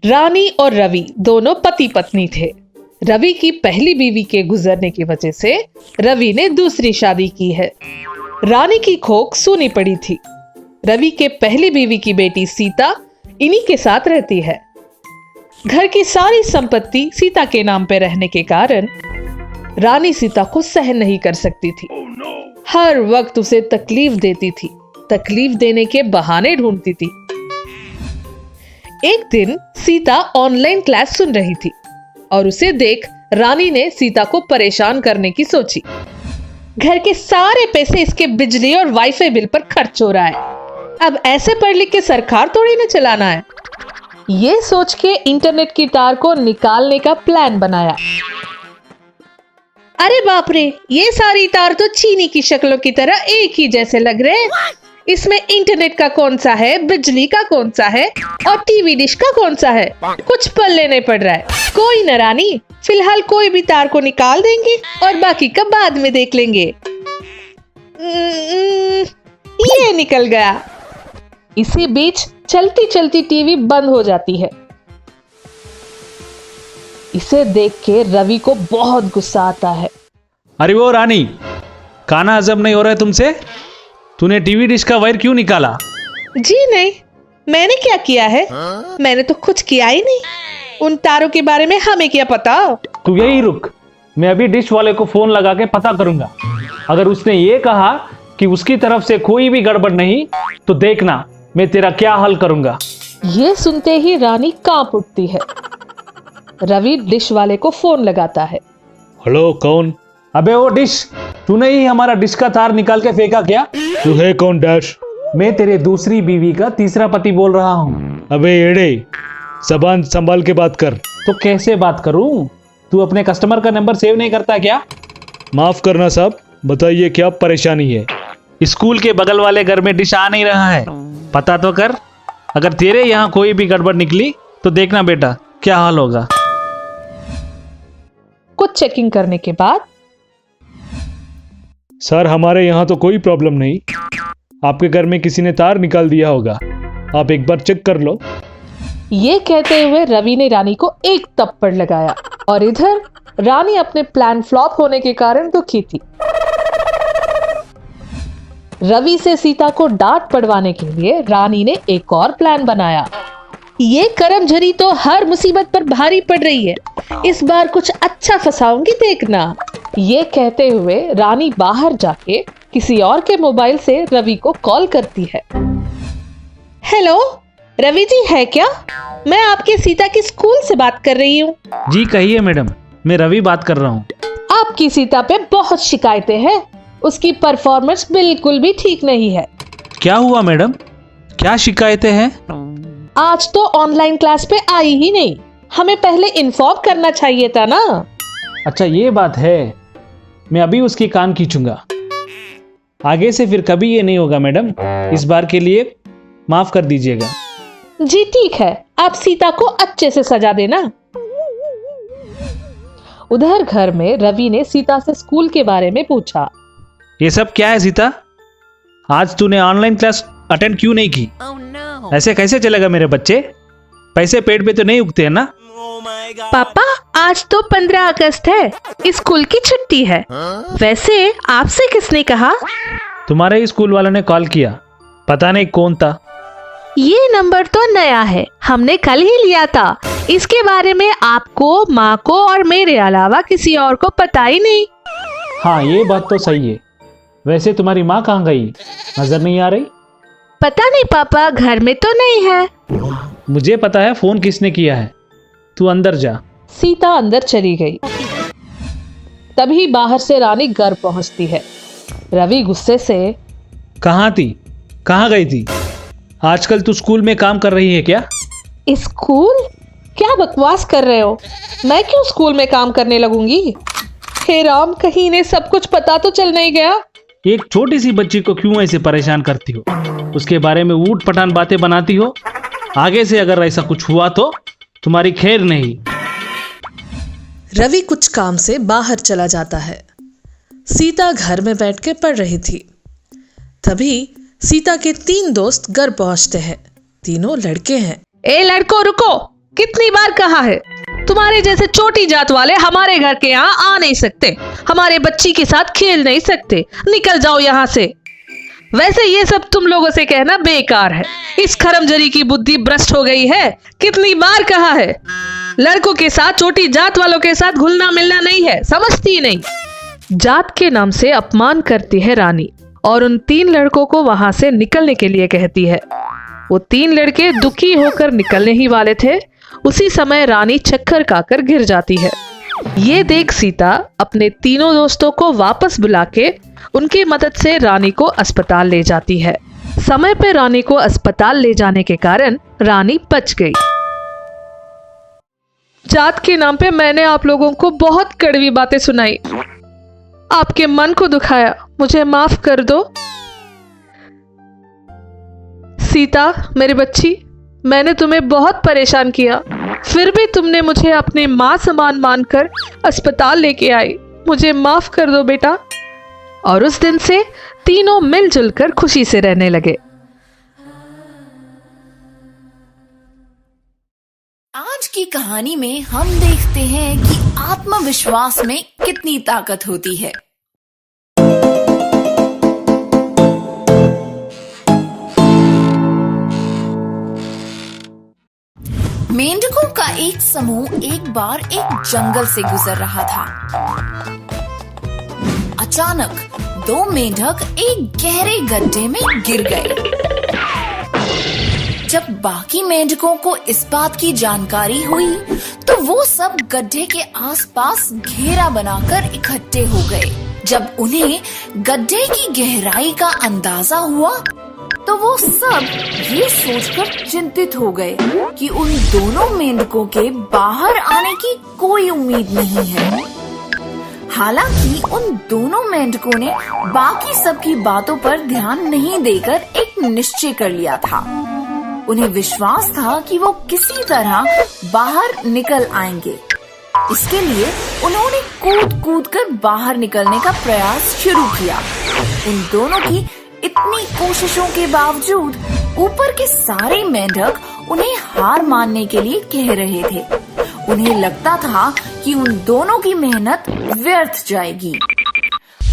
रानी और रवि दोनों पति पत्नी थे। रवि की पहली बीवी के गुजरने की वजह से रवि ने दूसरी शादी की है। रानी की खोक सूनी पड़ी थी। रवि के पहली बीवी की बेटी सीता इन्हीं के साथ रहती है। घर की सारी संपत्ति सीता के नाम पे रहने के कारण रानी सीता को सहन नहीं कर सकती थी। हर वक्त उसे तकलीफ देती थी, तकलीफ देने के बहाने ढूंढती थी। एक दिन सीता ऑनलाइन क्लास सुन रही थी और उसे देख रानी ने सीता को परेशान करने की सोची। घर के सारे पैसे इसके बिजली और वाईफाई बिल पर खर्च हो रहा है। अब ऐसे पढ़ लिख के सरकार थोड़ी ना चलाना है। ये सोच के इंटरनेट की तार को निकालने का प्लान बनाया। अरे बाप रे, ये सारी तार तो चीनी की शक्लों की तरह एक ही जैसे लग रहे हैं। इसमें इंटरनेट का कौन सा है, बिजली का कौन सा है और टीवी डिश का कौन सा है, कुछ पल्ले नहीं पड़ रहा है। कोई न रानी, फिलहाल कोई भी तार को निकाल देंगे और बाकी का बाद में देख लेंगे। ये निकल गया। इसी बीच चलती चलती टीवी बंद हो जाती है। इसे देख के रवि को बहुत गुस्सा आता है। अरे वो रानी, खाना हजम नहीं हो रहा है तुमसे? तूने टीवी डिश का वायर क्यों निकाला? जी नहीं, मैंने क्या किया है? मैंने तो कुछ किया ही नहीं। उन तारों के बारे में हमें क्या पता। तू यही रुक, मैं अभी डिश वाले को फोन लगा के पता करूंगा। अगर उसने ये कहा कि उसकी तरफ से कोई भी गड़बड़ नहीं तो देखना मैं तेरा क्या हल करूंगा। ये सुनते ही रानी कांप उठती है। रवि डिश वाले को फोन लगाता है। हेलो, कौन? अबे वो डिश, तूने ही हमारा डिश का तार निकाल के फेंका क्या? तू है कौन डैश? मैं तेरे दूसरी बीवी का तीसरा पति बोल रहा हूँ। अबे एड़े, जबान संभाल के बात कर। तो कैसे बात करूँ? तू अपने कस्टमर का नंबर सेव नहीं करता क्या? माफ करना साहब, बताइए क्या परेशानी है? स्कूल के बगल वाले घर में डिश आ नहीं रहा है, पता तो कर। अगर तेरे यहाँ कोई भी गड़बड़ निकली तो देखना बेटा क्या हाल होगा। कुछ चेकिंग करने के बाद, सर हमारे यहाँ तो कोई प्रॉब्लम नहीं, आपके घर में किसी ने तार निकाल दिया होगा, आप एक बार चेक कर लो। ये कहते हुए रवि ने रानी को एक थप्पड़ लगाया और इधर रानी अपने प्लान फ्लॉप होने के कारण दुखी थी। रवि से सीता को डांट पड़वाने के लिए रानी ने एक और प्लान बनाया। ये करमझरी तो हर मुसीबत पर भारी पड़ रही है, इस बार कुछ अच्छा फंसाऊंगी देखना। ये कहते हुए रानी बाहर जाके किसी और के मोबाइल से रवि को कॉल करती है। हेलो, रवि जी है क्या? मैं आपके सीता की स्कूल से बात कर रही हूँ। जी कहिए मैडम, मैं रवि बात कर रहा हूँ। आपकी सीता पे बहुत शिकायतें हैं, उसकी परफॉर्मेंस बिल्कुल भी ठीक नहीं है। क्या हुआ मैडम, क्या शिकायतें हैं? आज तो ऑनलाइन क्लास पे आई ही नहीं, हमें पहले इन्फॉर्म करना चाहिए था ना। अच्छा ये बात है, मैं अभी उसकी कान खींचूंगा। आगे से फिर कभी ये नहीं होगा मैडम, इस बार के लिए माफ कर दीजिएगा। जी ठीक है, आप सीता को अच्छे से सजा देना। उधर घर में रवि ने सीता से स्कूल के बारे में पूछा। ये सब क्या है सीता? आज तूने ऑनलाइन क्लास अटेंड क्यों नहीं की? ऐसे कैसे चलेगा मेरे बच्चे? पैसे पेट पे तो नहीं उगते हैं ना? पापा, आज तो 15 अगस्त है, स्कूल की छुट्टी है। वैसे आपसे किसने कहा? तुम्हारे ही स्कूल वालों ने कॉल किया, पता नहीं कौन था। ये नंबर तो नया है, हमने कल ही लिया था। इसके बारे में आपको, माँ को और मेरे अलावा किसी और को पता ही नहीं। हाँ ये बात तो सही है। वैसे तुम्हारी माँ कहाँ गई, नजर नहीं आ रही? पता नहीं पापा, घर में तो नहीं है। मुझे पता है फोन किसने किया है, तू अंदर जा। सीता अंदर चली गई। तभी बाहर से रानी घर पहुंचती है। रवि गुस्से से, कहाँ थी, कहाँ गई थी? आजकल तू स्कूल में काम कर रही है क्या? स्कूल? क्या बकवास कर रहे हो? मैं क्यों स्कूल में काम करने लगूंगी? हे राम, कहीं इन्हें सब कुछ पता तो चल नहीं गया। एक छोटी सी बच्ची को क्यों ऐसे परेशान करती हो, उसके बारे में ऊट पटांग बातें बनाती हो। आगे से अगर ऐसा कुछ हुआ तो तुम्हारी खैर नहीं। रवि कुछ काम से बाहर चला जाता है। सीता घर में बैठ के पढ़ रही थी। तभी सीता के 3 दोस्त घर पहुंचते हैं। तीनों लड़के हैं। ए लड़को रुको, कितनी बार कहा है, तुम्हारे जैसे छोटी जात वाले हमारे घर के यहाँ आ नहीं सकते, हमारे बच्ची के साथ खेल नहीं सकते, निकल जाओ यहाँ से। वैसे ये सब तुम लोगों से कहना बेकार है, इस खरमजरी की बुद्धि भ्रष्ट हो गई है। कितनी बार कहा है, लड़कों के साथ छोटी जात वालों के साथ घुलना मिलना नहीं है, समझती नहीं। जात के नाम से अपमान करती है रानी और उन 3 लड़कों को वहां से निकलने के लिए कहती है। वो 3 लड़के दुखी होकर निकलने ही वाले थे, उसी समय रानी चक्कर खाकर गिर जाती है। ये देख सीता अपने तीनों दोस्तों को वापस बुला के उनकी मदद से रानी को अस्पताल ले जाती है। समय पे रानी को अस्पताल ले जाने के कारण रानी बच गई। जात के नाम पे मैंने आप लोगों को बहुत कड़वी बातें सुनाई, आपके मन को दुखाया, मुझे माफ कर दो। सीता मेरी बच्ची, मैंने तुम्हें बहुत परेशान किया, फिर भी तुमने मुझे अपनी माँ समान मानकर अस्पताल लेके आई, मुझे माफ कर दो बेटा। और उस दिन से तीनों मिलजुल कर खुशी से रहने लगे। आज की कहानी में हम देखते हैं कि आत्मविश्वास में कितनी ताकत होती है। मेंढकों का एक समूह एक बार एक जंगल से गुजर रहा था। अचानक 2 मेंढक एक गहरे गड्ढे में गिर गए। जब बाकी मेंढकों को इस बात की जानकारी हुई तो वो सब गड्ढे के आसपास घेरा बनाकर इकट्ठे हो गए। जब उन्हें गड्ढे की गहराई का अंदाजा हुआ तो वो सब ये सोचकर चिंतित हो गए कि उन दोनों मेंढकों के बाहर आने की कोई उम्मीद नहीं है। हालांकि उन दोनों मेंढकों ने बाकी सबकी बातों पर ध्यान नहीं देकर एक निश्चय कर लिया था। उन्हें विश्वास था कि वो किसी तरह बाहर निकल आएंगे। इसके लिए उन्होंने कूद कूद कर बाहर निकलने का प्रयास शुरू किया। उन दोनों की इतनी कोशिशों के बावजूद ऊपर के सारे मेंढक उन्हें हार मानने के लिए कह रहे थे। उन्हें लगता था कि उन दोनों की मेहनत व्यर्थ जाएगी।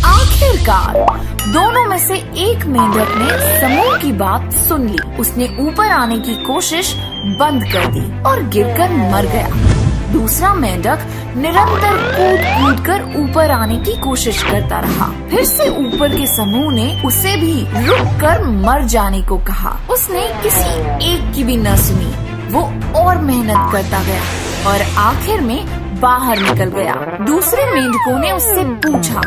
आखिरकार दोनों में से एक मेंढक ने समूह की बात सुन ली। उसने ऊपर आने की कोशिश बंद कर दी और गिरकर मर गया। दूसरा मेंढक निरंतर कूद कूद कर ऊपर आने की कोशिश करता रहा। फिर से ऊपर के समूह ने उसे भी रुक कर मर जाने को कहा। उसने किसी एक की भी न सुनी। वो और मेहनत करता गया और आखिर में बाहर निकल गया। दूसरे मेंढकों ने उससे पूछा,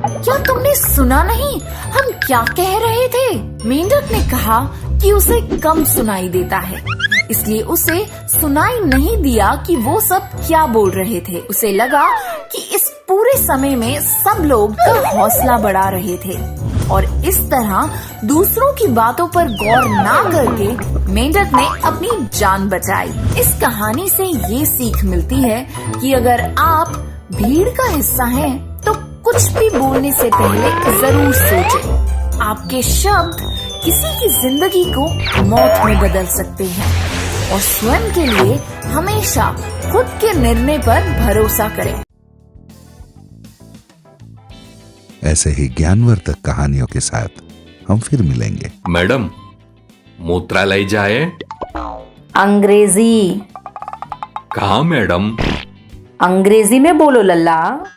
क्या तुमने सुना नहीं, हम क्या कह रहे थे? मेंढक ने कहा कि उसे कम सुनाई देता है, इसलिए उसे सुनाई नहीं दिया कि वो सब क्या बोल रहे थे। उसे लगा कि इस पूरे समय में सब लोग का हौसला बढ़ा रहे थे और इस तरह दूसरों की बातों पर गौर ना करके मेंढक ने अपनी जान बचाई। इस कहानी से ये सीख मिलती है कि अगर आप भीड़ का हिस्सा हैं, तो कुछ भी बोलने से पहले जरूर सोचें। आपके शब्द किसी की जिंदगी को मौत में बदल सकते हैं और स्वयं के लिए हमेशा खुद के निर्णय पर भरोसा करें। ऐसे ही ज्ञानवर्धक कहानियों के साथ हम फिर मिलेंगे। मैडम, मूत्रालय जाए? अंग्रेजी। कहाँ मैडम? अंग्रेजी में बोलो लल्ला।